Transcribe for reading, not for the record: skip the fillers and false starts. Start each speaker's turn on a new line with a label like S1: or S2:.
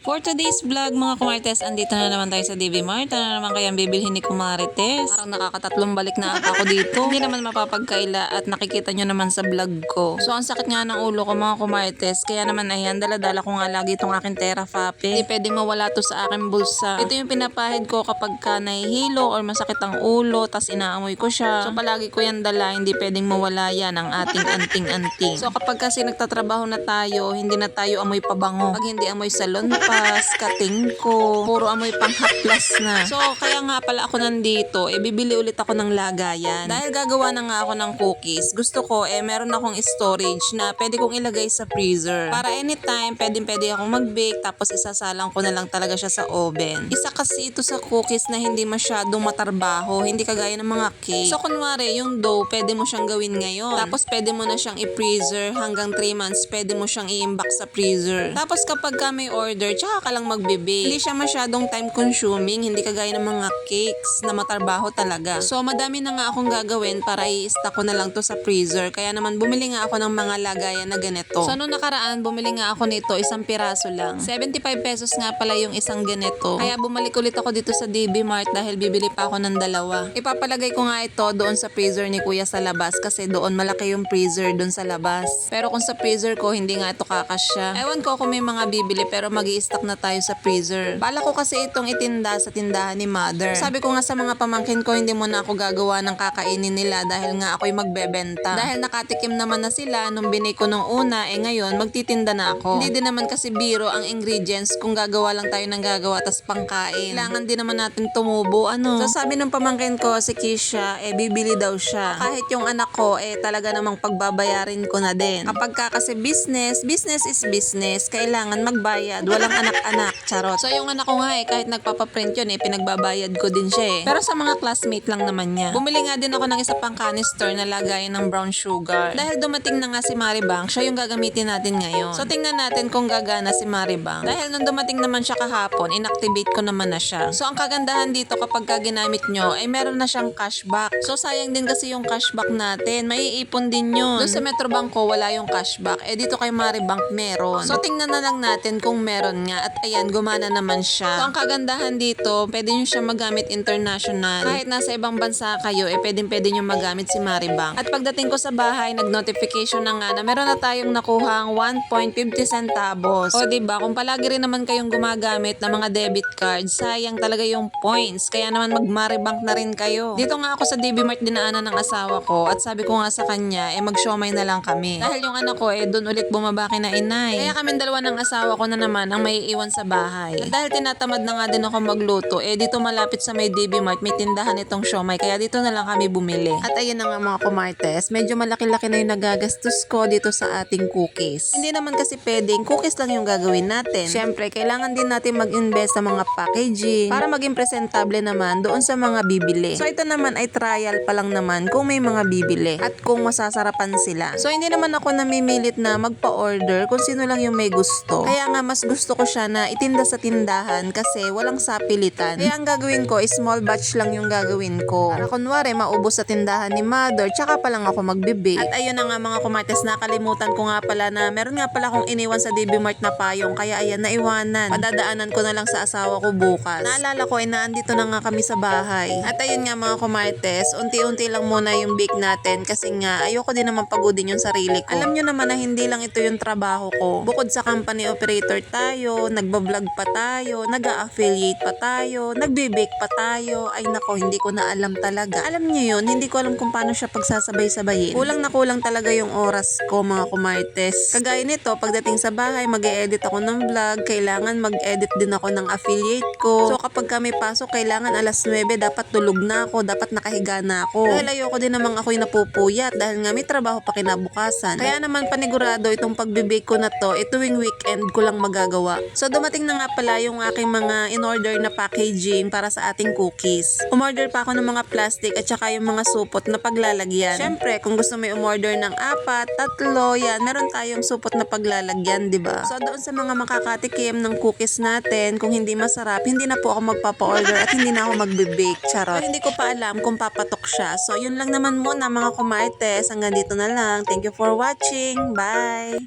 S1: For today's vlog mga kumarites, andito na naman tayo sa DB Mart. Ano na naman kayang bibilhin ni kumarites? Parang nakakatatlong balik na ata ako dito. Hindi naman mapapagkaila at nakikita nyo naman sa vlog ko. So ang sakit nga ng ulo ko mga kumarites. Kaya naman ayan, dala-dala ko nga lagi itong aking Terafape. Hindi pwedeng mawala to sa aking bulsa. Ito yung pinapahid ko kapag ka nahihilo or masakit ang ulo, tas inaamoy ko siya. So palagi ko yan dala, hindi pwedeng mawala yan ang ating anting-anting. So kapag kasi nagtatrabaho na tayo, hindi na tayo amoy pabango. Pag hindi amoy salon katingko, puro amoy panghaplas na. So, kaya nga pala ako nandito, bibili ulit ako ng lagayan. Dahil gagawa na nga ako ng cookies, gusto ko, meron akong storage na pwede kong ilagay sa freezer. Para anytime, pwede akong mag-bake, tapos isasalang ko na lang talaga siya sa oven. Isa kasi ito sa cookies na hindi masyadong matarbaho, hindi kagaya ng mga cake. So, kunwari, yung dough, pwede mo siyang gawin ngayon. Tapos, pwede mo na siyang i-freezer hanggang 3 months, pwede mo siyang i-imbak sa freezer. Tapos, kapag ka may order, tsaka ka lang magbe-bake. Hindi siya masyadong time consuming, hindi kagaya ng mga cakes na matarbaho talaga. So madami na nga akong gagawin para i-stock ko na lang to sa freezer. Kaya naman bumili nga ako ng mga lagayan na ganito. So noong nakaraan, bumili nga ako nito, isang piraso lang. 75 pesos nga pala yung isang ganito. Kaya bumalik ulit ako dito sa DB Mart dahil bibili pa ako ng dalawa. Ipapalagay ko nga ito doon sa freezer ni Kuya sa labas kasi doon malaki yung freezer doon sa labas. Pero kung sa freezer ko, hindi nga ito kakasya. Ewan ko kung may mga bibili pero mag-i-stock na tayo sa freezer. Bala ko kasi itong itinda sa tindahan ni Mother. Sabi ko nga sa mga pamangkin ko, hindi mo na ako gagawa ng kakainin nila dahil nga ako'y magbebenta. Dahil nakatikim naman na sila nung binay ko nung una, ngayon magtitinda na ako. Hindi din naman kasi biro ang ingredients kung gagawa lang tayo ng gagawa tas pangkain. Kailangan din naman natin tumubo, ano. So sabi ng pamangkin ko, si Kisha, bibili daw siya. Kahit yung anak ko, talaga namang pagbabayarin ko na din. Kapag ka kasi business is business. Kailangan magbayad. Walang anak-anak, charot. So yung anak ko nga kahit nagpapaprint yun pinagbabayad ko din siya Pero sa mga classmate lang naman niya. Bumili nga din ako ng isa pang canister na lagayan ng brown sugar. Dahil dumating na nga si Maribang, siya yung gagamitin natin ngayon. So tingnan natin kung gagana si Maribang. Dahil nung dumating naman siya kahapon, inactivate ko naman na siya. So ang kagandahan dito kapag ginamit nyo, meron na siyang cashback. So sayang din kasi yung cashback natin. Maiipon din yun. Doon sa Metrobank ko, wala yung cashback. Dito kay Maribank meron. So tingnan na lang natin kung meron nga. At ayan, gumana naman siya. So ang kagandahan dito, pwede nyo siya magamit international. Kahit nasa ibang bansa kayo, pwede nyo magamit si Maribank. At pagdating ko sa bahay, nag-notification na nga na meron na tayong nakuhang 1.50 centavos. O diba, kung palagi rin naman kayong gumagamit ng mga debit card, sayang talaga yung points. Kaya naman mag-Maribank na rin kayo. Dito nga ako sa DB Mart dinaanan ng asawa ko at sabi ko nga sa kanya, mag-siomay na lang kami. Dahil yung anak ko, doon ulit bumaba kina inay. Kaya kami dalawa ng asawa ko na naman ang may iwan sa bahay. At dahil tinatamad na nga din ako magluto, dito malapit sa may DB Mart, may tindahan itong siomay. Kaya dito na lang kami bumili. At ayun na nga mga kumartes, medyo malaki-laki na yung nagagastos ko dito sa ating cookies. Hindi naman kasi pwedeng cookies lang yung gagawin natin. Siyempre, kailangan din natin mag-invest sa mga packaging para maging presentable naman doon sa mga bibili. So ito naman ay trial pa lang naman kung may mga bibili at kung masasarapan sila. So hindi naman ako namimilit na magpa-order kung sino lang yung may gusto. Kaya nga mas gusto ko siya na itinda sa tindahan kasi walang sapilitan. Kaya ang gagawin ko is small batch lang yung gagawin ko. Para kunwari maubos sa tindahan ni Mother, tsaka pa lang ako magbe-bake. At ayun na nga mga kumartes, nakalimutan ko nga pala na meron nga pala akong iniwan sa DB Mart na payong. Kaya ayan, naiwanan. Padadaanan ko na lang sa asawa ko bukas. Naalala ko naandito na nga kami sa bahay. At ayun nga mga kumartes, unti-unti lang muna yung bake natin kasi nga ayoko din naman pagodin yung sarili ko. Alam nyo naman na hindi lang ito yung trabaho ko. Bukod sa company operator tayo, nagbablog pa tayo, nag-affiliate pa tayo, nagbe-bake pa tayo. Ay nako, hindi ko na alam talaga. Alam nyo yun, hindi ko alam kung paano siya pagsasabay-sabayin. Kulang na kulang talaga yung oras ko mga kumartes. Kagaya nito, pagdating sa bahay, mag-e-edit ako ng vlog, kailangan mag-edit din ako ng affiliate ko. So kapag kami pasok, kailangan alas 9, dapat tulog na ako, dapat nakahiga na ako. Dahil ayoko din namang ako'y napupuyat dahil nga may trabaho pa kinabukasan. Kaya naman panigurado itong pagbe-bake ko na to, tuwing weekend ko lang magagawa. So dumating na nga pala yung aking mga in-order na packaging para sa ating cookies. Umorder pa ako ng mga plastic at saka yung mga supot na paglalagyan. Syempre, kung gusto mo umorder ng 4, 3, yan, meron tayong supot na paglalagyan, di ba? So doon sa mga makakatikim ng cookies natin, kung hindi masarap, hindi na po ako magpapa-order at hindi na ako magbe-bake. Charot. So, hindi ko pa alam kung papatok siya. So yun lang naman muna mga kumartes. Hanggang dito na lang. Thank you for watching. Bye!